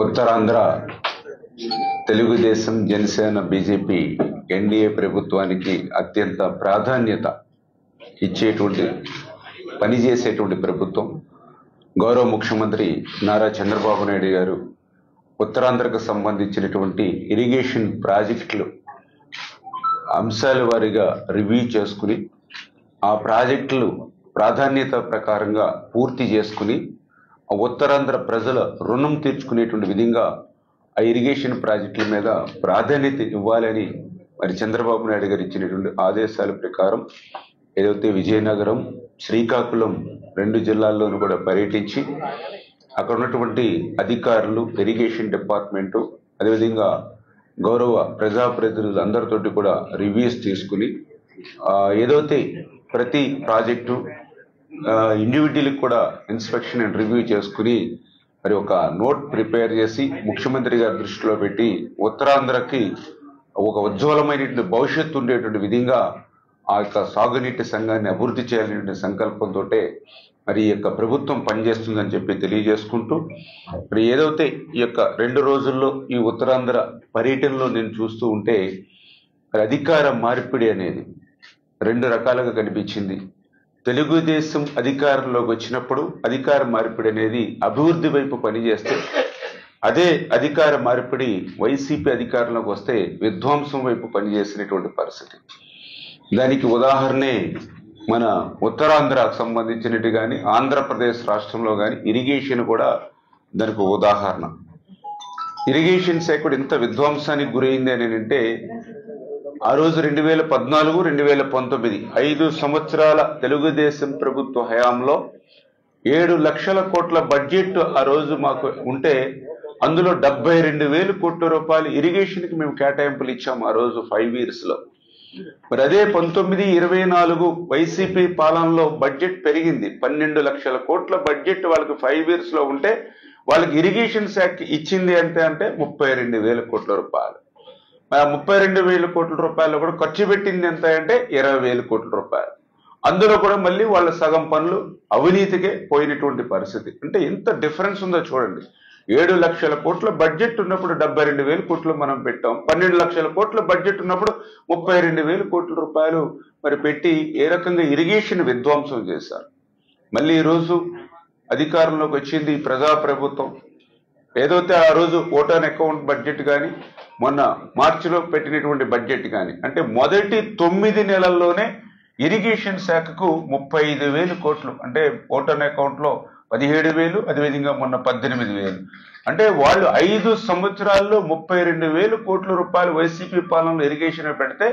Uttarandhra Telugu Desam Janasena BJP NDA ప్రభుత్వానికి అత్యంత ప్రాధాన్యత ఇచ్చేటువంటి పనిచేసేటువంటి ప్రభుత్వం. గౌరవ ముఖ్యమంత్రి నారా చంద్రబాబు నాయుడు గారు ఉత్తరాంధ్రకు సంబంధించినటువంటి ఇరిగేషన్ ప్రాజెక్టులు అంశాల వారీగా రివ్యూ చేసుకుని ఆ ప్రాజెక్టులు ప్రాధాన్యత ప్రకారంగా పూర్తి చేసుకుని ఉత్తరాంధ్ర ప్రజల రుణం తీర్చుకునేటువంటి విధంగా ఆ ఇరిగేషన్ ప్రాజెక్టుల మీద ప్రాధాన్యత ఇవ్వాలని మరి చంద్రబాబు నాయుడు గారు ఇచ్చినటువంటి ఆదేశాల ప్రకారం ఏదైతే విజయనగరం, శ్రీకాకుళం రెండు జిల్లాల్లోనూ కూడా పర్యటించి అక్కడ ఉన్నటువంటి అధికారులు, ఇరిగేషన్ డిపార్ట్మెంటు, అదేవిధంగా గౌరవ ప్రజాప్రతినిధులు అందరితోటి కూడా రివ్యూస్ తీసుకుని ఏదైతే ప్రతి ప్రాజెక్టు ఇండివిజువల్కి కూడా ఇన్స్పెక్షన్ అండ్ రివ్యూ చేసుకుని మరి ఒక నోట్ ప్రిపేర్ చేసి ముఖ్యమంత్రి గారి దృష్టిలో పెట్టి ఉత్తరాంధ్రకి ఒక ఉజ్వలమైనటువంటి భవిష్యత్తు ఉండేటువంటి విధంగా ఆ యొక్క సాగునీటి సంఘాన్ని అభివృద్ధి చేయాలనే సంకల్పంతో మరి ఈ యొక్క ప్రభుత్వం పనిచేస్తుందని చెప్పి తెలియజేసుకుంటూ, మరి ఏదైతే ఈ యొక్క 2 రోజుల్లో ఈ ఉత్తరాంధ్ర పర్యటనలో నేను చూస్తూ ఉంటే మరి అధికార మార్పిడి అనేది 2 రకాలుగా కనిపించింది. తెలుగుదేశం అధికారంలోకి వచ్చినప్పుడు అధికార మార్పిడి అనేది అభివృద్ధి వైపు పనిచేస్తే, అదే అధికార మార్పిడి వైసీపీ అధికారంలోకి వస్తే విధ్వంసం వైపు పనిచేసినటువంటి పరిస్థితి. దానికి ఉదాహరణే మన ఉత్తరాంధ్రకు సంబంధించినట్టు కానీ ఆంధ్రప్రదేశ్ రాష్ట్రంలో కానీ ఇరిగేషన్ కూడా దానికి ఉదాహరణ. ఇరిగేషన్ శాఖ కూడా ఇంత విధ్వంసానికి గురైంది అని అంటే ఆ రోజు 2014, 2019 5 సంవత్సరాల తెలుగుదేశం ప్రభుత్వ హయాంలో 7 లక్షల కోట్ల బడ్జెట్ ఆ రోజు మాకు ఉంటే అందులో 72,000 కోట్ల రూపాయలు ఇరిగేషన్కి మేము కేటాయింపులు ఇచ్చాము ఆ రోజు 5 yearsలో. మరి అదే 19-24 వైసీపీ పాలనలో బడ్జెట్ పెరిగింది. 12 లక్షల కోట్ల బడ్జెట్ వాళ్ళకి 5 yearsలో ఉంటే వాళ్ళకి ఇరిగేషన్ శాఖ ఇచ్చింది అంటే 32,000 కోట్ల రూపాయలు. 32,000 కోట్ల రూపాయలు కూడా ఖర్చు పెట్టింది ఎంత అంటే 20,000 కోట్ల రూపాయలు. అందులో కూడా మళ్ళీ వాళ్ళ సగం పనులు అవినీతికే పోయినటువంటి పరిస్థితి. అంటే ఎంత డిఫరెన్స్ ఉందో చూడండి. 7 లక్షల కోట్ల బడ్జెట్ ఉన్నప్పుడు 72,000 కోట్లు మనం పెట్టాం. 12 లక్షల కోట్ల బడ్జెట్ ఉన్నప్పుడు 32,000 కోట్ల రూపాయలు మరి పెట్టి ఏ రకంగా ఇరిగేషన్ విధ్వంసం చేశారు. మళ్ళీ ఈరోజు అధికారంలోకి వచ్చింది ప్రజాప్రభుత్వం. ఏదైతే ఆ రోజు ఓటాన్ అకౌంట్ బడ్జెట్ కానీ మొన్న మార్చిలో పెట్టినటువంటి బడ్జెట్ కానీ అంటే మొదటి 9 నెలల్లోనే ఇరిగేషన్ శాఖకు 35,000 కోట్లు, అంటే ఓటాన్ అకౌంట్లో 17,000, అదేవిధంగా మొన్న 18,000. అంటే వాళ్ళు 5 సంవత్సరాల్లో 32,000 కోట్ల రూపాయలు వైసీపీ పాలనలో ఇరిగేషన్ పెడితే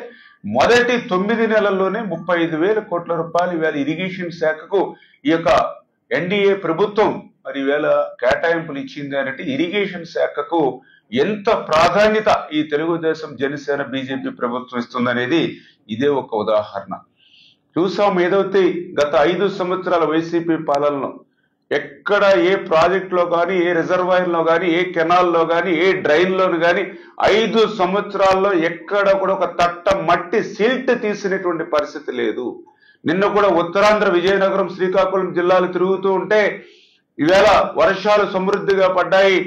మొదటి 9 నెలల్లోనే 35,000 కోట్ల రూపాయలు ఇవాళ ఇరిగేషన్ శాఖకు ఈ యొక్క ఎన్డీఏ ప్రభుత్వం మరి ఈవేళ కేటాయింపులు ఇచ్చింది అంటే ఇరిగేషన్ శాఖకు ఎంత ప్రాధాన్యత ఈ తెలుగుదేశం జనసేన బీజేపీ ప్రభుత్వం ఇస్తుందనేది ఇదే ఒక ఉదాహరణ. చూసాం ఏదైతే గత 5 సంవత్సరాల వైసీపీ పాలనలో ఎక్కడ ఏ ప్రాజెక్టులో కానీ, ఏ రిజర్వాయర్లో కానీ, ఏ కెనాల్లో కానీ, ఏ డ్రైన్లోను కానీ 5 సంవత్సరాల్లో ఎక్కడ కూడా ఒక తట్ట మట్టి సిల్ట్ తీసినటువంటి పరిస్థితి లేదు. నిన్న కూడా ఉత్తరాంధ్ర విజయనగరం, శ్రీకాకుళం జిల్లాలు తిరుగుతూ ఉంటే ఈవేళ వర్షాలు సమృద్ధిగా పడ్డాయి.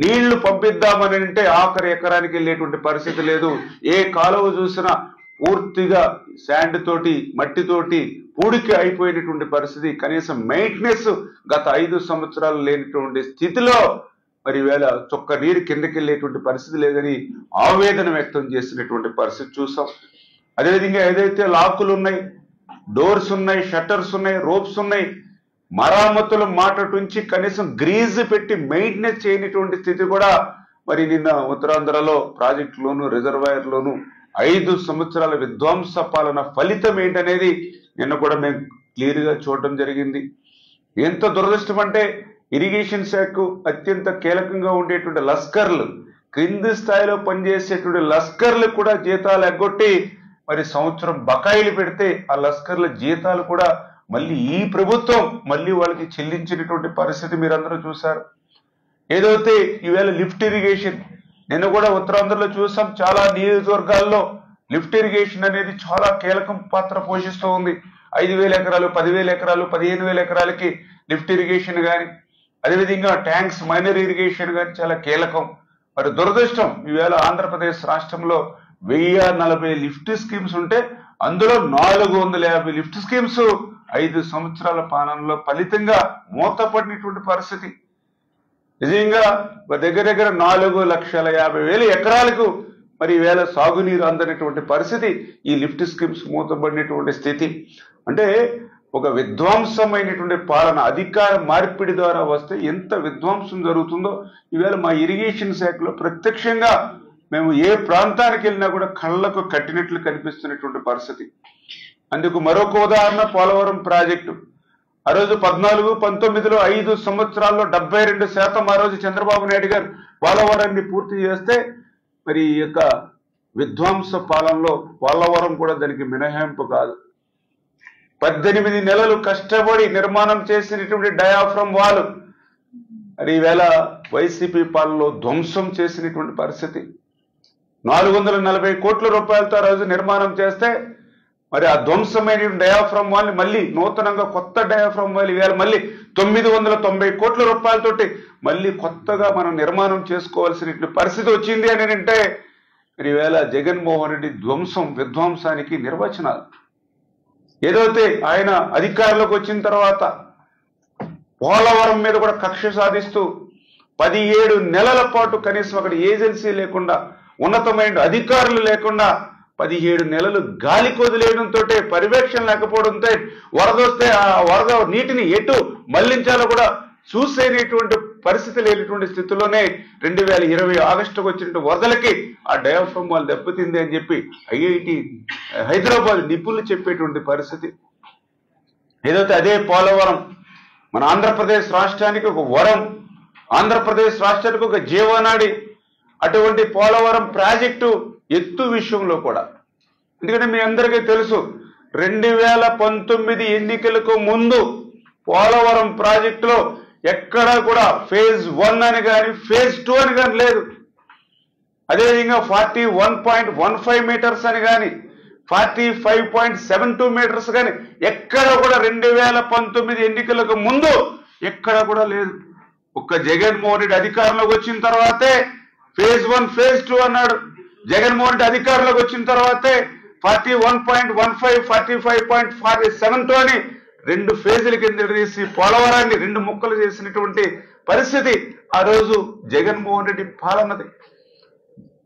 నీళ్లు పంపిద్దామని అంటే ఆఖరి ఎకరానికి వెళ్ళేటువంటి పరిస్థితి లేదు. ఏ కాలువ చూసినా పూర్తిగా శాండ్ తోటి, మట్టితోటి పూడికి అయిపోయినటువంటి పరిస్థితి. కనీసం మెయింటెనెన్స్ గత 5 సంవత్సరాలు లేనటువంటి స్థితిలో మరి ఈవేళ చొక్క నీరు కిందకి వెళ్ళేటువంటి పరిస్థితి లేదని ఆవేదన వ్యక్తం చేసినటువంటి పరిస్థితి చూసాం. అదేవిధంగా ఏదైతే లాకులు ఉన్నాయి, డోర్స్ ఉన్నాయి, షట్టర్స్ ఉన్నాయి, రోప్స్ ఉన్నాయి, మరామతుల మాట నుంచి కనీసం గ్రీజ్ పెట్టి మెయింటెనెన్స్ చేయనటువంటి స్థితి కూడా మరి నిన్న ఉత్తరాంధ్రలో ప్రాజెక్టులోను, రిజర్వాయర్లోను 5 సంవత్సరాల విధ్వంస పాలన ఫలితం ఏంటనేది నిన్న కూడా మేము క్లియర్గా చూడడం జరిగింది. ఎంత దురదృష్టం అంటే ఇరిగేషన్ శాఖకు అత్యంత కీలకంగా ఉండేటువంటి లస్కర్లు, క్రింది స్థాయిలో పనిచేసేటువంటి లస్కర్లు కూడా జీతాలు ఎగ్గొట్టి మరి సంవత్సరం బకాయిలు పెడితే ఆ లస్కర్ల జీతాలు కూడా మళ్ళీ ఈ ప్రభుత్వం మళ్ళీ వాళ్ళకి చెల్లించినటువంటి పరిస్థితి మీరందరూ చూశారు. ఏదైతే ఈవేళ లిఫ్ట్ ఇరిగేషన్ నిన్న కూడా ఉత్తరాంధ్రలో చూసాం. చాలా నియోజకవర్గాల్లో లిఫ్ట్ ఇరిగేషన్ అనేది చాలా కీలకం పాత్ర పోషిస్తూ ఉంది. 5,000 ఎకరాలు, 10,000 ఎకరాలు, 15,000 ఎకరాలకి లిఫ్ట్ ఇరిగేషన్ కానీ, అదేవిధంగా ట్యాంక్స్ మైనర్ ఇరిగేషన్ కానీ చాలా కీలకం. మరి దురదృష్టం ఈవేళ ఆంధ్రప్రదేశ్ రాష్ట్రంలో 1040 లిఫ్ట్ స్కీమ్స్ ఉంటే అందులో 450 లిఫ్ట్ స్కీమ్స్ 5 సంవత్సరాల పాలనలో ఫలితంగా మూతపడినటువంటి పరిస్థితి. నిజంగా దగ్గర దగ్గర 4,50,000 ఎకరాలకు మరి ఈవేళ సాగునీరు అందనటువంటి పరిస్థితి, ఈ లిఫ్ట్ స్కీమ్స్ మూతపడినటువంటి స్థితి. అంటే ఒక విధ్వంసమైనటువంటి పాలన, అధికార మార్పిడి ద్వారా వస్తే ఎంత విధ్వంసం జరుగుతుందో ఈవేళ మా ఇరిగేషన్ శాఖలో ప్రత్యక్షంగా మేము ఏ ప్రాంతానికి వెళ్ళినా కూడా కళ్ళకు కట్టినట్లు కనిపిస్తున్నటువంటి పరిస్థితి. అందుకు మరొక ఉదాహరణ పోలవరం ప్రాజెక్టు. ఆ రోజు 14-19లో 5 సంవత్సరాల్లో 72% ఆ రోజు చంద్రబాబు నాయుడు గారు పోలవరాన్ని పూర్తి చేస్తే మరి ఈ యొక్క విధ్వంస పాలనలో పోలవరం కూడా దానికి మినహాయింపు కాదు. 18 నెలలు కష్టపడి నిర్మాణం చేసినటువంటి డయాఫ్రమ్ వాల్ మరి ఈవేళ వైసీపీ పాలనలో ధ్వంసం చేసినటువంటి పరిస్థితి. 440 కోట్ల రూపాయలతో ఆ రోజు నిర్మాణం చేస్తే మరి ఆ ధ్వంసమైన డయాఫ్రమ్ వాల్ని మళ్ళీ నూతనంగా కొత్త డయాఫ్రమ్ వాల్ ఈవేళ మళ్ళీ 990 కోట్ల రూపాయలతోటి మళ్ళీ కొత్తగా మనం నిర్మాణం చేసుకోవాల్సిన పరిస్థితి వచ్చింది అని అంటే మరి ఈవేళ జగన్మోహన్ రెడ్డి విధ్వంసానికి నిర్వచనాలు. ఏదైతే ఆయన అధికారంలోకి వచ్చిన తర్వాత పోలవరం మీద కూడా కక్ష సాధిస్తూ 17 నెలల పాటు కనీసం అక్కడ ఏజెన్సీ లేకుండా, ఉన్నతమైన అధికారులు లేకుండా 17 నెలలు గాలి కొదిలేయడంతో, పర్యవేక్షణ లేకపోవడంతో వరద వస్తే ఆ వరద నీటిని ఎటు మళ్లించాలో కూడా చూసేటువంటి పరిస్థితి లేనటువంటి స్థితిలోనే 2020 ఆగస్టుకు వచ్చిన వరదలకి ఆ డయాఫ్రమ్ వాల్ దెబ్బతింది అని చెప్పి ఐఐటి హైదరాబాద్ నిపుణులు చెప్పేటువంటి పరిస్థితి. ఏదైతే అదే పోలవరం మన ఆంధ్రప్రదేశ్ రాష్ట్రానికి ఒక వరం, ఆంధ్రప్రదేశ్ రాష్ట్రానికి ఒక జీవనాడి. అటువంటి పోలవరం ప్రాజెక్టు ఎత్తు విషయంలో కూడా, ఎందుకంటే మీ అందరికీ తెలుసు 2019 ఎన్నికలకు ముందు పోలవరం ప్రాజెక్టులో ఎక్కడా కూడా ఫేజ్ 1 అని కానీ ఫేజ్ 2 అని కానీ లేదు. అదేవిధంగా 41.15 మీటర్స్ అని కానీ 45.72 మీటర్స్ కానీ ఎక్కడ కూడా 2019 ఎన్నికలకు ముందు ఎక్కడ కూడా లేదు. ఒక్క జగన్మోహన్ రెడ్డి అధికారంలోకి వచ్చిన తర్వాతే ఫేజ్ 1 ఫేజ్ 2 అన్నాడు. జగన్మోహన్ రెడ్డి అధికారంలోకి వచ్చిన తర్వాతే 41.15 45.47 అని 2 ఫేజుల కింద తీసి పోలవరాన్ని 2 ముక్కలు చేసినటువంటి పరిస్థితి ఆ రోజు జగన్మోహన్ రెడ్డి పాలనది.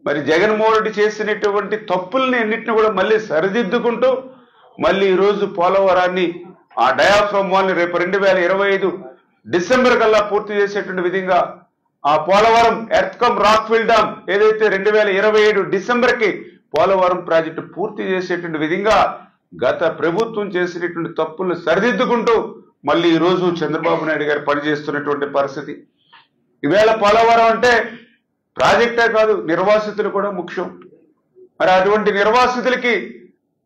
మరి జగన్మోహన్ రెడ్డి చేసినటువంటి తప్పుల్ని అన్నింటినీ కూడా మళ్ళీ సరిదిద్దుకుంటూ మళ్ళీ ఈరోజు పోలవరాన్ని ఆ డయాఫ్రమ్ వాల్ని రేపు 2025 డిసెంబర్ కల్లా పూర్తి చేసేటువంటి విధంగా ఆ పోలవరం ఎర్త్కమ్ రాక్ఫిల్ డామ్ ఏదైతే 2027 డిసెంబర్కి పోలవరం ప్రాజెక్టు పూర్తి చేసేటువంటి విధంగా గత ప్రభుత్వం చేసినటువంటి తప్పులను సరిదిద్దుకుంటూ మళ్ళీ ఈరోజు చంద్రబాబు నాయుడు గారు పనిచేస్తున్నటువంటి పరిస్థితి. ఈవేళ పోలవరం అంటే ప్రాజెక్టే కాదు, నిర్వాసితులు కూడా ముఖ్యం. మరి అటువంటి నిర్వాసితులకి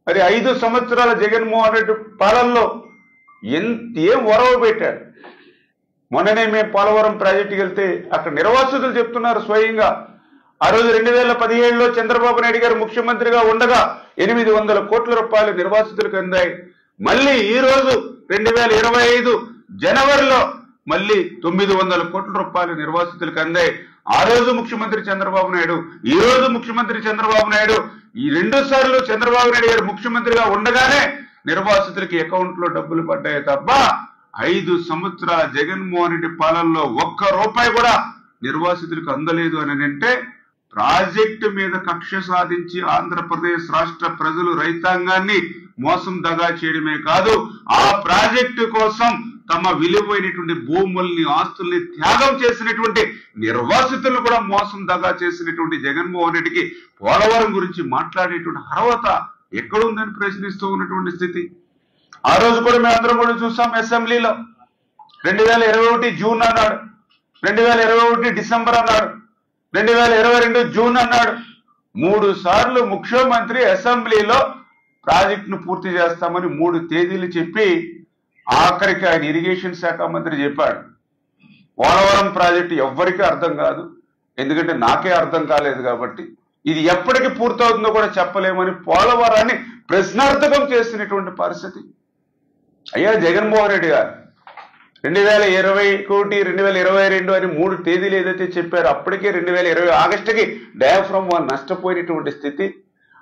మరి 5 సంవత్సరాల జగన్మోహన్ రెడ్డి పాలనలో ఏం ఒరవ పెట్టాడు. మొన్ననే మేము పోలవరం ప్రాజెక్టుకి వెళ్తే అక్కడ నిర్వాసితులు చెప్తున్నారు స్వయంగా, ఆ రోజు 2017లో చంద్రబాబు నాయుడు గారు ముఖ్యమంత్రిగా ఉండగా 800 కోట్ల రూపాయలు నిర్వాసితులకు అందాయి. మళ్ళీ ఈ రోజు 2025 జనవరిలో మళ్ళీ 900 కోట్ల రూపాయలు నిర్వాసితులకు అందాయి. ఆ రోజు ముఖ్యమంత్రి చంద్రబాబు నాయుడు, ఈ రోజు ముఖ్యమంత్రి చంద్రబాబు నాయుడు, ఈ 2 సార్లు చంద్రబాబు నాయుడు గారు ముఖ్యమంత్రిగా ఉండగానే నిర్వాసితులకి అకౌంట్లో డబ్బులు పడ్డాయి తప్ప 5 సంవత్సరాల జగన్మోహన్ రెడ్డి పాలనలో 1 రూపాయి కూడా నిర్వాసితులకు అందలేదు అని అంటే ప్రాజెక్టు మీద కక్ష సాధించి ఆంధ్రప్రదేశ్ రాష్ట్ర ప్రజలు రైతాంగాన్ని మోసం దగా చేయడమే కాదు, ఆ ప్రాజెక్టు కోసం తమ విలువైనటువంటి భూముల్ని ఆస్తుల్ని త్యాగం చేసినటువంటి నిర్వాసితులను కూడా మోసం దగా చేసినటువంటి జగన్మోహన్ రెడ్డికి పోలవరం గురించి మాట్లాడేటువంటి అర్హత ఎక్కడుందని ప్రశ్నిస్తూ ఉన్నటువంటి స్థితి. ఆ రోజు కూడా మేమందరం కూడా చూసాం అసెంబ్లీలో 2021 జూన్ అన్నాడు, 2021 డిసెంబర్ అన్నాడు, 2022 జూన్ అన్నాడు. 3 సార్లు ముఖ్యమంత్రి అసెంబ్లీలో ప్రాజెక్టును పూర్తి చేస్తామని 3 తేదీలు చెప్పి ఆఖరికి ఆయన ఇరిగేషన్ శాఖ మంత్రి చెప్పాడు. పోలవరం ప్రాజెక్టు ఎవ్వరికీ అర్థం కాదు, ఎందుకంటే నాకే అర్థం కాలేదు కాబట్టి ఇది ఎప్పటికి పూర్తవుతుందో కూడా చెప్పలేమని పోలవరాన్ని ప్రశ్నార్థకం చేసినటువంటి పరిస్థితి. అయ్యా జగన్మోహన్ రెడ్డి గారు, 2021 2022 అని 3 తేదీలు ఏదైతే చెప్పారో అప్పటికే 2020 ఆగస్టుకి డయాఫ్రమ్ వాల్ నష్టపోయినటువంటి స్థితి.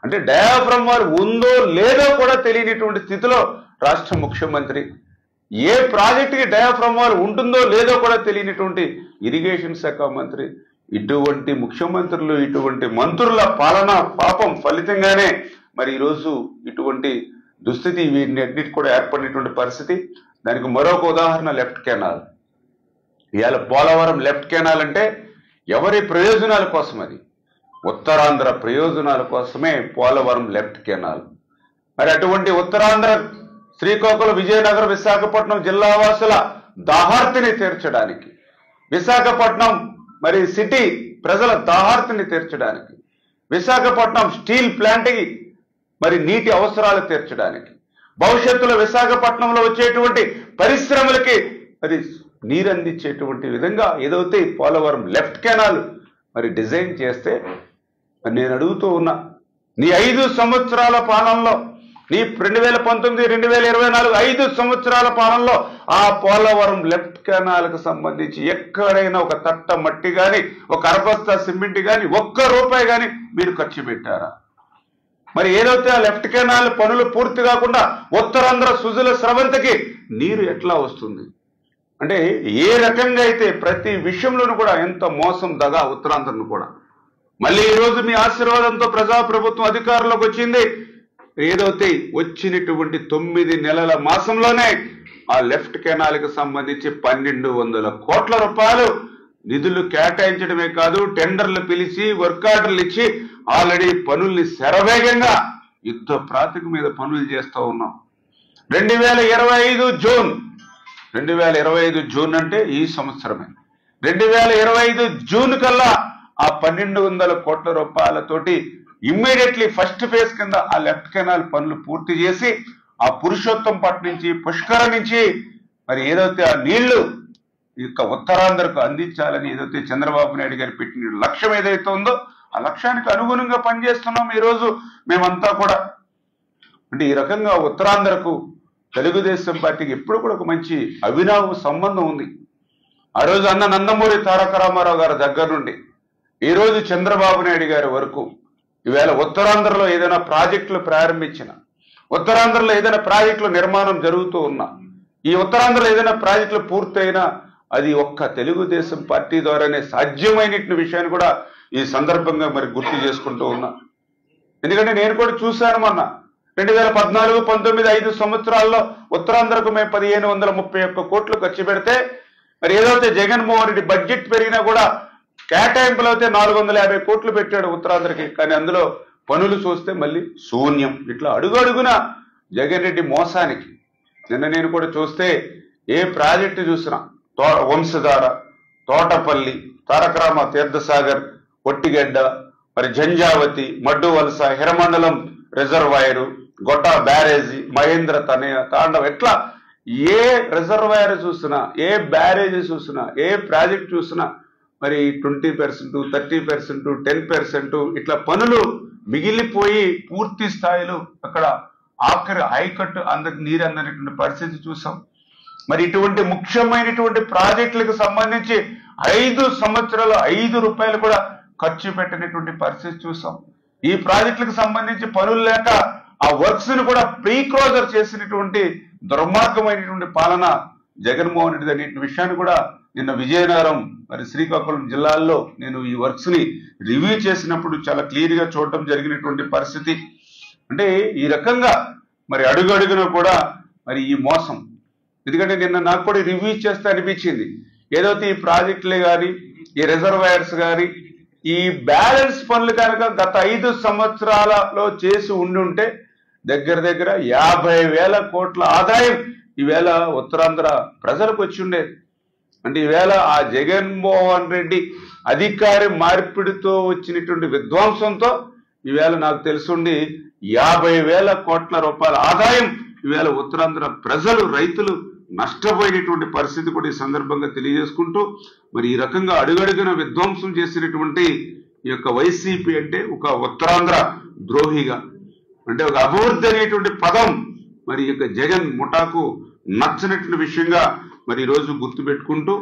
అంటే డయాఫ్రమ్ వాల్ ఉందో లేదో కూడా తెలియనటువంటి స్థితిలో రాష్ట్ర ముఖ్యమంత్రి, ఏ ప్రాజెక్టుకి డయాఫ్రమ్ వాల్ ఉంటుందో లేదో కూడా తెలియనటువంటి ఇరిగేషన్ శాఖ మంత్రి, ఇటువంటి ముఖ్యమంత్రులు ఇటువంటి మంత్రుల పాలన పాపం ఫలితంగానే మరి ఈరోజు ఇటువంటి దుస్థితి వీటిని కూడా ఏర్పడినటువంటి పరిస్థితి. దానికి మరొక ఉదాహరణ లెఫ్ట్ కెనాల్. ఇవాళ పోలవరం లెఫ్ట్ కెనాల్ అంటే ఎవరి ప్రయోజనాల కోసం? అది ఉత్తరాంధ్ర ప్రయోజనాల కోసమే పోలవరం లెఫ్ట్ కెనాల్. మరి అటువంటి ఉత్తరాంధ్ర శ్రీకాకుళం, విజయనగరం, విశాఖపట్నం జిల్లా వాసుల దాహార్తిని తీర్చడానికి, విశాఖపట్నం మరి సిటీ ప్రజల దాహార్తిని తీర్చడానికి, విశాఖపట్నం స్టీల్ ప్లాంట్కి మరి నీటి అవసరాలు తీర్చడానికి, భవిష్యత్తులో విశాఖపట్నంలో వచ్చేటువంటి పరిశ్రమలకి మరి నీరు అందించేటువంటి విధంగా ఏదైతే పోలవరం లెఫ్ట్ కెనాల్ మరి డిజైన్ చేస్తే నేను అడుగుతూ ఉన్నా, నీ 5 సంవత్సరాల పాలనలో, నీ 2019 2024 5 సంవత్సరాల పాలనలో ఆ పోలవరం లెఫ్ట్ కెనాల్కి సంబంధించి ఎక్కడైనా ఒక తట్ట మట్టి కానీ, ఒక అరబస్తా సిమెంట్ కానీ, ₹1 కానీ మీరు ఖర్చు పెట్టారా? మరి ఏదైతే ఆ లెఫ్ట్ కెనాల్ పనులు పూర్తి కాకుండా ఉత్తరాంధ్ర సుజల స్రవంతికి నీరు ఎట్లా వస్తుంది? అంటే ఏ రకంగా అయితే ప్రతి విషయంలోనూ కూడా ఎంత మోసం దగా ఉత్తరాంధ్రను కూడా. మళ్ళీ ఈరోజు మీ ఆశీర్వాదంతో ప్రజాప్రభుత్వం అధికారంలోకి వచ్చింది. ఏదైతే వచ్చినటువంటి 9 నెలల మాసంలోనే ఆ లెఫ్ట్ కెనాల్కి సంబంధించి 1200 కోట్ల రూపాయలు నిధులు కేటాయించడమే కాదు, టెండర్లు పిలిచి వర్క్ ఆర్డర్లు ఇచ్చి ఆల్రెడీ పనుల్ని శరవేగంగా యుద్ధ ప్రాతిక మీద పనులు చేస్తూ ఉన్నాం. 2025 జూన్ అంటే ఈ సంవత్సరమే. 2025 జూన్ కల్లా ఆ 1200 కోట్ల రూపాయలతోటి ఇమ్మీడియట్లీ ఫస్ట్ ఫేజ్ కింద ఆ లెఫ్ట్ కెనాల్ పనులు పూర్తి చేసి ఆ పురుషోత్తంపట్నం నుంచి పుష్కర నుంచి మరి ఏదైతే ఆ నీళ్లు ఇక ఉత్తరాంధ్రకు అందించాలని ఏదైతే చంద్రబాబు నాయుడు గారు పెట్టిన లక్ష్యం ఏదైతే ఉందో ఆ లక్ష్యానికి అనుగుణంగా పనిచేస్తున్నాం ఈరోజు మేమంతా కూడా. అంటే ఈ రకంగా ఉత్తరాంధ్రకు తెలుగుదేశం పార్టీకి ఎప్పుడు కూడా ఒక మంచి అవినావ సంబంధం ఉంది. ఆ రోజు అన్న నందమూరి తారక రామారావు గారి దగ్గర నుండి ఈరోజు చంద్రబాబు నాయుడు గారి వరకు ఈవేళ ఉత్తరాంధ్రలో ఏదైనా ప్రాజెక్టులు ప్రారంభించిన, ఉత్తరాంధ్రలో ఏదైనా ప్రాజెక్టుల నిర్మాణం జరుగుతూ ఉన్నా, ఈ ఉత్తరాంధ్రలో ఏదైనా ప్రాజెక్టులు పూర్తయినా అది ఒక్క తెలుగుదేశం పార్టీ ద్వారానే సాధ్యమైన విషయాన్ని కూడా ఈ సందర్భంగా మరి గుర్తు చేసుకుంటూ ఉన్నా. ఎందుకంటే నేను కూడా చూశాను మొన్న 2014, 19 5 సంవత్సరాల్లో ఉత్తరాంధ్రకు మేము 1531 కోట్లు ఖర్చు పెడితే మరి ఏదైతే జగన్మోహన్ రెడ్డి బడ్జెట్ పెరిగినా కూడా కేటాయింపులు అయితే 450 కోట్లు పెట్టాడు ఉత్తరాంధ్రకి. కానీ అందులో పనులు చూస్తే మళ్ళీ శూన్యం. ఇట్లా అడుగడుగున జగన్ రెడ్డి మోసానికి. నిన్న నేను కూడా చూస్తే ఏ ప్రాజెక్టు చూసినా వంశధార, తోటపల్లి, తారకరామ తీర్థసాగర్, కొట్టిగడ్డ, మరి జంజావతి, మడ్డు వలస, హిరమండలం రిజర్వాయరు, గొట్ట బ్యారేజీ, మహేంద్ర తనయ తాండవ, ఎట్లా ఏ రిజర్వాయర్ చూసినా, ఏ బ్యారేజీ చూసినా, ఏ ప్రాజెక్ట్ చూసినా మరి 20%, 30%, 10% ఇట్లా పనులు మిగిలిపోయి పూర్తి స్థాయిలో అక్కడ ఆఖరి హైకట్టు అందరికి నీరు అందనటువంటి పరిస్థితి చూసాం. మరి ఇటువంటి ముఖ్యమైనటువంటి ప్రాజెక్టులకు సంబంధించి 5 సంవత్సరాలు ₹5 కూడా ఖర్చు పెట్టినటువంటి పరిస్థితి చూసాం. ఈ ప్రాజెక్టులకు సంబంధించి పనులు లేక ఆ వర్క్స్ ను కూడా ప్రీ క్లోజర్ చేసినటువంటి దుర్మార్గమైనటువంటి పాలన జగన్మోహన్ రెడ్డి అనే విషయాన్ని కూడా నిన్న విజయనగరం మరి శ్రీకాకుళం జిల్లాల్లో నేను ఈ వర్క్స్ ని రివ్యూ చేసినప్పుడు చాలా క్లియర్ గా చూడటం జరిగినటువంటి పరిస్థితి. అంటే ఈ రకంగా మరి అడుగడుగున కూడా మరి ఈ మోసం. ఎందుకంటే నిన్న నాకు కూడా రివ్యూ చేస్తే అనిపించింది, ఏదైతే ఈ ప్రాజెక్టులే కానీ, ఈ రిజర్వాయర్స్ కానీ, ఈ బ్యాలెన్స్ పనులు కనుక గత 5 సంవత్సరాలలో చేసి ఉండుంటే దగ్గర 50,000 కోట్ల ఆదాయం ఈవేళ ఉత్తరాంధ్ర ప్రజలకు వచ్చి ఉండేది. అంటే ఈవేళ ఆ జగన్మోహన్ రెడ్డి అధికారి మార్పిడితో వచ్చినటువంటి విధ్వంసంతో ఈవేళ నాకు తెలుసుండి 50,000 కోట్ల రూపాయల ఆదాయం ఈవేళ ఉత్తరాంధ్ర ప్రజలు, రైతులు నష్టపోయినటువంటి పరిస్థితి కూడా ఈ సందర్భంగా తెలియజేసుకుంటూ, మరి ఈ రకంగా అడుగడుగున విధ్వంసం చేసినటువంటి ఈ యొక్క వైసీపీ అంటే ఒక ఉత్తరాంధ్ర ద్రోహిగా, అంటే ఒక అభివృద్ధి అనేటువంటి పదం మరి ఈ యొక్క జగన్ ముఠాకు నచ్చనటువంటి విషయంగా మరి ఈరోజు గుర్తుపెట్టుకుంటూ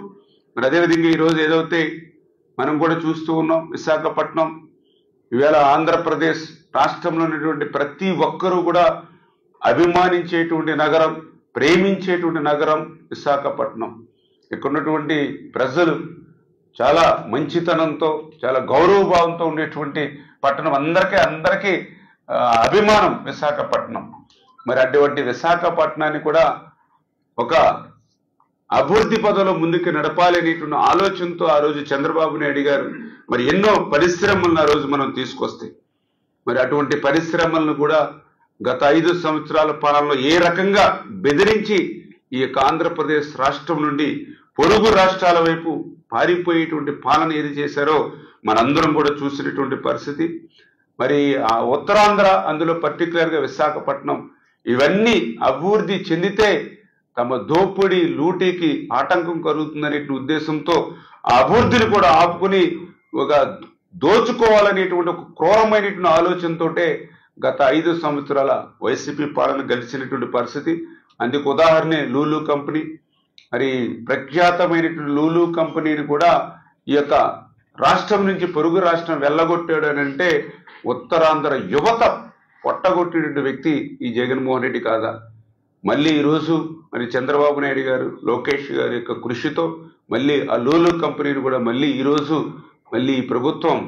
మరి అదేవిధంగా ఈరోజు ఏదైతే మనం కూడా చూస్తూ ఉన్నాం, విశాఖపట్నం ఈవేళ ఆంధ్రప్రదేశ్ రాష్ట్రంలో ఉన్నటువంటి ప్రతి ఒక్కరూ కూడా అభిమానించేటువంటి నగరం, ప్రేమించేటువంటి నగరం విశాఖపట్నం. ఇక్కడ ఉన్నటువంటి ప్రజలు చాలా మంచితనంతో, చాలా గౌరవభావంతో ఉండేటువంటి పట్టణం. అందరికీ అభిమానం విశాఖపట్నం. మరి అటువంటి విశాఖపట్నాన్ని కూడా ఒక అభివృద్ధి పదంలో ముందుకు నడపాలి అనేటువంటి ఆలోచనతో ఆ రోజు చంద్రబాబు నాయుడు గారు మరి ఎన్నో పరిశ్రమలను ఆ రోజు మనం తీసుకొస్తే, మరి అటువంటి పరిశ్రమలను కూడా గత 5 సంవత్సరాల పాలనలో ఏ రకంగా బెదిరించి ఈ యొక్క ఆంధ్రప్రదేశ్ రాష్ట్రం నుండి పొరుగు రాష్ట్రాల వైపు పారిపోయేటువంటి పాలన ఏది చేశారో మనందరం కూడా చూసినటువంటి పరిస్థితి. మరి ఆ ఉత్తరాంధ్ర, అందులో పర్టికులర్గా విశాఖపట్నం, ఇవన్నీ అభివృద్ధి చెందితే తమ దోపిడీ లూటీకి ఆటంకం కలుగుతుందనే ఉద్దేశంతో ఆ అభివృద్ధిని కూడా ఆపుకుని ఒక దోచుకోవాలనేటువంటి ఒక క్రూరమైనటువంటి ఆలోచనతోటే గత 5 సంవత్సరాల వైసీపీ పాలన గెలిచినటువంటి పరిస్థితి. అందుకు ఉదాహరణ లూలు కంపెనీ. మరి ప్రఖ్యాతమైనటువంటి లూలు కంపెనీని కూడా ఈ యొక్క రాష్ట్రం నుంచి పొరుగు రాష్ట్రం వెళ్ళగొట్టాడు అని అంటే ఉత్తరాంధ్ర యువత పొట్టగొట్టినటువంటి వ్యక్తి ఈ జగన్మోహన్ రెడ్డి కాదా? మళ్ళీ ఈరోజు మరి చంద్రబాబు నాయుడు గారు, లోకేష్ గారి యొక్క కృషితో మళ్ళీ ఆ లూలు కంపెనీని కూడా మళ్ళీ ఈ ప్రభుత్వం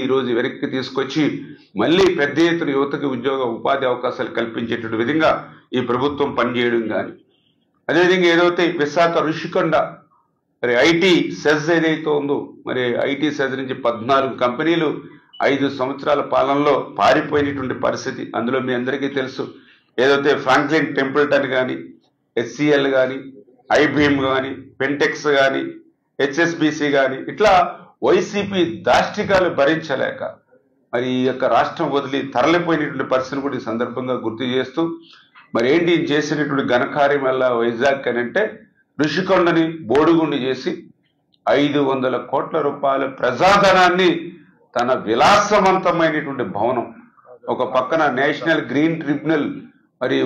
ఈరోజు వెనక్కి తీసుకొచ్చి మళ్ళీ పెద్ద ఎత్తున యువతకి ఉపాధి అవకాశాలు కల్పించేటువంటి విధంగా ఈ ప్రభుత్వం పనిచేయడం కానీ, అదేవిధంగా ఏదైతే విశాఖ ఋషికొండ మరి ఐటీ సెజ్ ఏదైతే ఉందో, మరి ఐటీ సెజ్ నుంచి 14 కంపెనీలు 5 సంవత్సరాల పాలనలో పారిపోయినటువంటి పరిస్థితి. అందులో మీ అందరికీ తెలుసు, ఏదైతే ఫ్రాంక్లిన్ టెంపుల్టన్ కానీ, HCL కానీ, IBM కానీ, పెంటెక్స్ కానీ, HSBC కానీ, ఇట్లా వైసీపీ దాష్టికాలు భరించలేక మరి ఈ యొక్క రాష్ట్రం వదిలి తరలిపోయినటువంటి పరిస్థితిని కూడా ఈ సందర్భంగా గుర్తు చేస్తూ, మరి ఏంటి చేసినటువంటి ఘనకార్యం వల్ల వైజాగ్ అని అంటే ఋషికొండని బోడుగుండి చేసి 500 కోట్ల రూపాయల ప్రజాధనాన్ని తన విలాసవంతమైనటువంటి భవనం, ఒక పక్కన నేషనల్ గ్రీన్ ట్రిబ్యునల్ మరి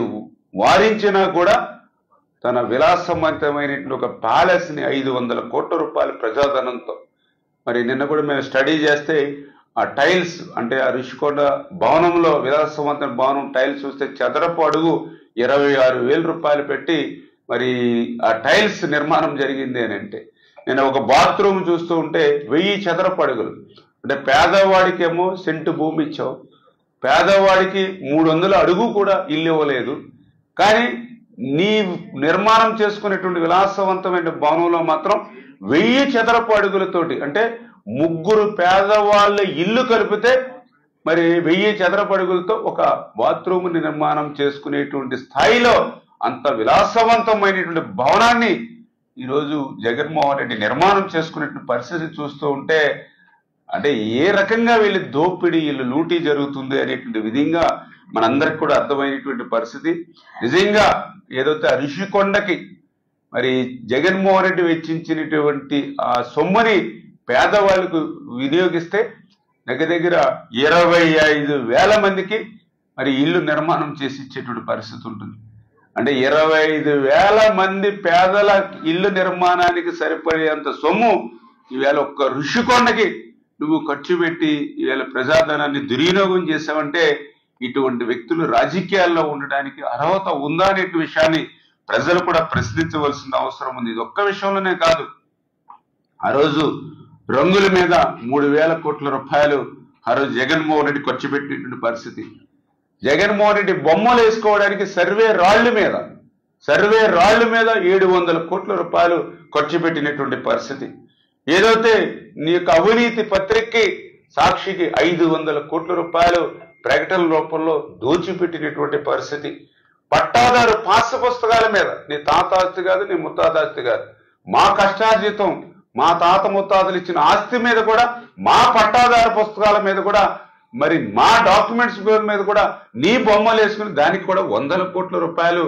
వారించినా కూడా తన విలాసవంతమైనటువంటి ఒక ప్యాలెస్ ని 500 కోట్ల రూపాయల ప్రజాధనంతో, మరి నిన్న కూడా మేము స్టడీ చేస్తే ఆ టైల్స్ అంటే ఆ ఋషికొండ భవనంలో విలాసవంతమైన భవనం టైల్స్ చూస్తే చదరపు అడుగు 26,000 రూపాయలు పెట్టి మరి ఆ టైల్స్ నిర్మాణం జరిగింది అని అంటే, నేను ఒక బాత్రూమ్ చూస్తూ ఉంటే 1000 చదరపు అడుగులు. అంటే పేదవాడికేమో సెంటు భూమి ఇచ్చావు, పేదవాడికి 300 అడుగు కూడా ఇల్లు ఇవ్వలేదు. కానీ నీ నిర్మాణం చేసుకునేటువంటి విలాసవంతమైన భవనంలో మాత్రం 1000 చదరపు అడుగులతోటి, అంటే 3 పేదవాళ్ళ ఇల్లు కలిపితే మరి 1000 చదరపు అడుగులతో ఒక బాత్రూమ్ నిర్మాణం చేసుకునేటువంటి స్థాయిలో అంత విలాసవంతమైనటువంటి భవనాన్ని ఈరోజు జగన్మోహన్ రెడ్డి నిర్మాణం చేసుకునేటువంటి పరిస్థితి చూస్తూ ఉంటే, అంటే ఏ రకంగా వీళ్ళ దోపిడీ, వీళ్ళు లూటీ జరుగుతుంది అనేటువంటి విధంగా మనందరికి కూడా అర్థమైనటువంటి పరిస్థితి. నిజంగా ఏదైతే ఋషికొండకి మరి జగన్మోహన్ రెడ్డి వెచ్చించినటువంటి ఆ సొమ్ముని పేదవాళ్ళకు వినియోగిస్తే దగ్గర 25,000 మందికి మరి ఇల్లు నిర్మాణం చేసి ఇచ్చేటువంటి పరిస్థితి ఉంటుంది. అంటే 25,000 మంది పేదల ఇల్లు నిర్మాణానికి సరిపడేంత సొమ్ము ఈవేళ ఒక్క ఋషికొండకి నువ్వు ఖర్చు పెట్టి ఈవేళ ప్రజాధనాన్ని దుర్వినియోగం చేసావంటే ఇటువంటి వ్యక్తులు రాజకీయాల్లో ఉండడానికి అర్హత ఉందా అనే విషయాన్ని ప్రజలు కూడా ప్రశ్నించవలసిన అవసరం ఉంది. ఇది ఒక్క విషయంలోనే కాదు, ఆ రోజు రంగుల మీద 3,000 కోట్ల రూపాయలు ఆ రోజు జగన్మోహన్ రెడ్డి ఖర్చు పెట్టినటువంటి పరిస్థితి. జగన్మోహన్ రెడ్డి బొమ్మలు వేసుకోవడానికి సర్వే రాళ్ల మీద 700 కోట్ల రూపాయలు ఖర్చు పెట్టినటువంటి పరిస్థితి. ఏదైతే నీ యొక్క అవినీతి పత్రికకి సాక్షికి 500 కోట్ల రూపాయలు ప్రకటన రూపంలో దోచిపెట్టినటువంటి పరిస్థితి. పట్టాదారు పాస్ పుస్తకాల మీద నీ తాత ఆస్తి కాదు, నీ ముత్తాత ఆస్తి కాదు, మా కష్టార్జితం, మా తాత ముత్తాతలు ఇచ్చిన ఆస్తి మీద కూడా, మా పట్టాదారు పుస్తకాల మీద కూడా, మరి మా డాక్యుమెంట్స్ మీద కూడా నీ బొమ్మలు వేసుకుని దానికి కూడా 100 కోట్ల రూపాయలు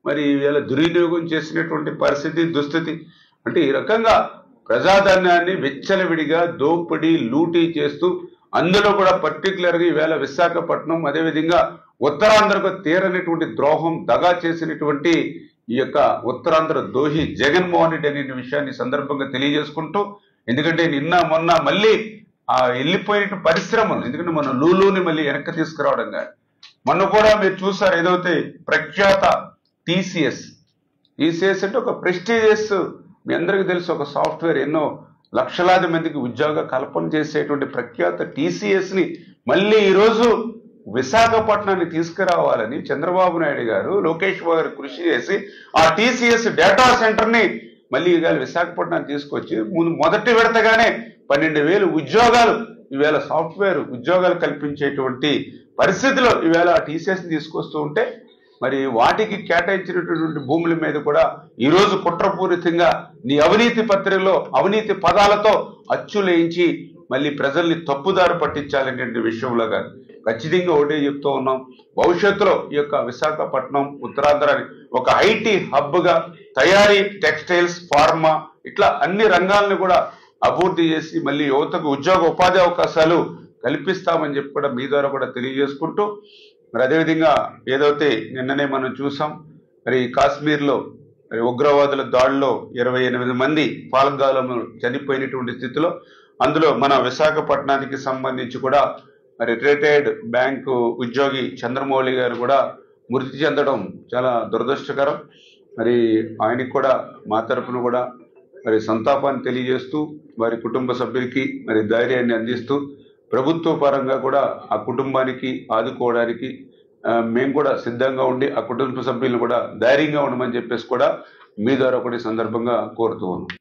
మరి వీళ్ళ దుర్వినియోగం చేసినటువంటి పరిస్థితి, దుస్థితి. అంటే ఈ రకంగా ప్రజాధనాన్ని విచ్చలవిడిగా దోపిడీ లూటీ చేస్తూ, అందులో కూడా పర్టికులర్గా ఈవేళ విశాఖపట్నం అదేవిధంగా ఉత్తరాంధ్రకు తీరనటువంటి ద్రోహం దగా చేసినటువంటి ఈ యొక్క ఉత్తరాంధ్ర దోహి జగన్మోహన్ రెడ్డి అనే విషయాన్ని సందర్భంగా తెలియజేసుకుంటూ, ఎందుకంటే నిన్న మొన్న మళ్ళీ ఆ వెళ్ళిపోయిన పరిశ్రమలు, ఎందుకంటే మనం లూలుని మళ్ళీ వెనక్కి తీసుకురావడం కానీ, మొన్న కూడా మీరు చూసారు ఏదైతే ప్రఖ్యాత టీసీఎస్ అంటే ఒక ప్రెస్టీజియస్, మీ అందరికీ తెలుసు, ఒక సాఫ్ట్వేర్ ఎన్నో లక్షలాది మందికి ఉద్యోగ కల్పన చేసేటువంటి ప్రఖ్యాత టీసీఎస్ ని మళ్ళీ ఈరోజు విశాఖపట్నాన్ని తీసుకురావాలని చంద్రబాబు నాయుడు గారు, లోకేష్ బాబు గారు కృషి చేసి ఆ టీసీఎస్ డేటా సెంటర్ ని మళ్ళీ ఇవాళ విశాఖపట్నాన్ని తీసుకొచ్చి మొదటి విడతగానే 12,000 ఉద్యోగాలు ఈవేళ సాఫ్ట్వేర్ ఉద్యోగాలు కల్పించేటువంటి పరిస్థితిలో ఈవేళ ఆ టీసీఎస్ ని తీసుకొస్తూ ఉంటే, మరి వాటికి కేటాయించినటువంటి భూముల మీద కూడా ఈరోజు కుట్రపూరితంగా నీ అవినీతి పత్రికలో అవినీతి పదాలతో అచ్చులేయించి మళ్ళీ ప్రజల్ని తప్పుదారి పట్టించాలనే విషయంలో కానీ ఖచ్చితంగా ఒకటే చెప్తూ ఉన్నాం. భవిష్యత్తులో ఈ యొక్క విశాఖపట్నం ఉత్తరాంధ్రాన్ని ఒక ఐటీ హబ్గా తయారీ, టెక్స్టైల్స్, ఫార్మా ఇట్లా అన్ని రంగాలను కూడా అభివృద్ధి చేసి మళ్ళీ యువతకు ఉద్యోగ ఉపాధి అవకాశాలు కల్పిస్తామని చెప్పి కూడా మీ ద్వారా కూడా తెలియజేసుకుంటూ, మరి అదేవిధంగా ఏదైతే నిన్ననే మనం చూసాం, మరి కాశ్మీర్లో మరి ఉగ్రవాదుల దాడిలో 28 మంది పాల్గాలను చనిపోయినటువంటి స్థితిలో, అందులో మన విశాఖపట్నానికి సంబంధించి కూడా మరి రిటైర్డ్ బ్యాంకు ఉద్యోగి చంద్రమౌళి గారు కూడా మృతి చెందడం చాలా దురదృష్టకరం. మరి ఆయనకి కూడా మా తరపున కూడా మరి సంతాపాన్ని తెలియజేస్తూ, వారి కుటుంబ సభ్యులకి మరి ధైర్యాన్ని అందిస్తూ, ప్రభుత్వ పరంగా కూడా ఆ కుటుంబానికి ఆదుకోవడానికి మేము కూడా సిద్ధంగా ఉండి ఆ కుటుంబ సభ్యులను కూడా ధైర్యంగా ఉండమని చెప్పేసి కూడా మీ ద్వారా ఒకటి సందర్భంగా కోరుతూ ఉన్నాం.